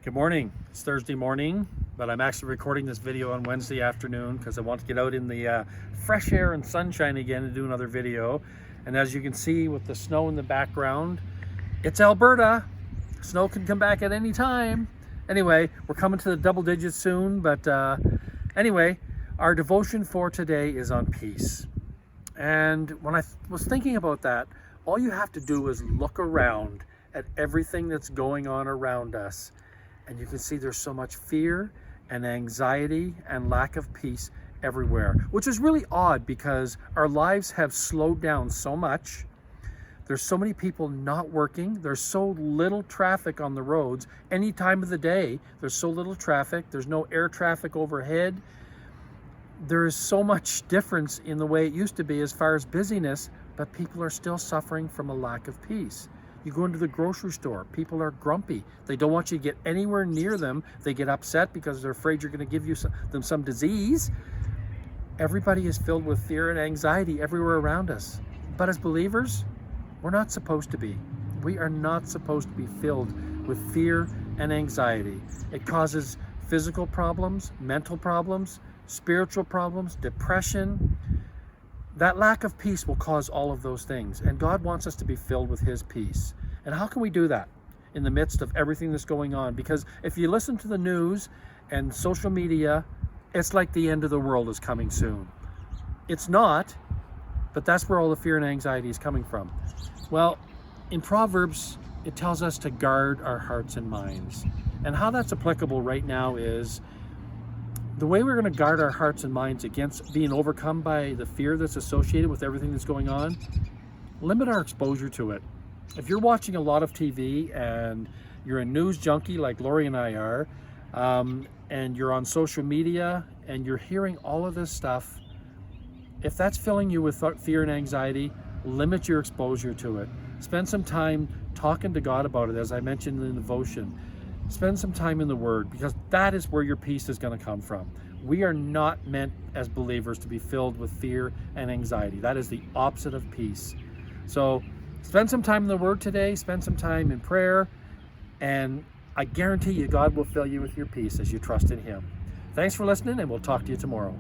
Good morning. It's Thursday morning, but I'm actually recording this video on Wednesday afternoon because I want to get out in the fresh air and sunshine again and do another video. And as you can see with the snow in the background, it's Alberta. Snow can come back at any time. Anyway, we're coming to the double digits soon, but anyway, our devotion for today is on peace. And when I was thinking about that, all you have to do is look around at everything that's going on around us. And you can see there's so much fear and anxiety and lack of peace everywhere, which is really odd because our lives have slowed down so much. There's so many people not working. There's so little traffic on the roads. Any time of the day, there's so little traffic. There's no air traffic overhead. There is so much difference in the way it used to be as far as busyness, but people are still suffering from a lack of peace. You go into the grocery store, people are grumpy. They don't want you to get anywhere near them. They get upset because they're afraid you're going to give them some disease. Everybody is filled with fear and anxiety everywhere around us. But as believers, we're not supposed to be. We are not supposed to be filled with fear and anxiety. It causes physical problems, mental problems, spiritual problems, depression. That lack of peace will cause all of those things. And God wants us to be filled with His peace. And how can we do that in the midst of everything that's going on? Because if you listen to the news and social media, it's like the end of the world is coming soon. It's not, but that's where all the fear and anxiety is coming from. Well, in Proverbs, it tells us to guard our hearts and minds. And how that's applicable right now is the way we're going to guard our hearts and minds against being overcome by the fear that's associated with everything that's going on. Limit our exposure to it. If you're watching a lot of TV and you're a news junkie like Lori and I are, and you're on social media and you're hearing all of this stuff, if that's filling you with fear and anxiety, limit your exposure to it. Spend some time talking to God about it, as I mentioned in the devotion. Spend some time in the Word, because that is where your peace is going to come from. We are not meant as believers to be filled with fear and anxiety. That is the opposite of peace. So spend some time in the Word today, spend some time in prayer, and I guarantee you God will fill you with your peace as you trust in Him. Thanks for listening, and we'll talk to you tomorrow.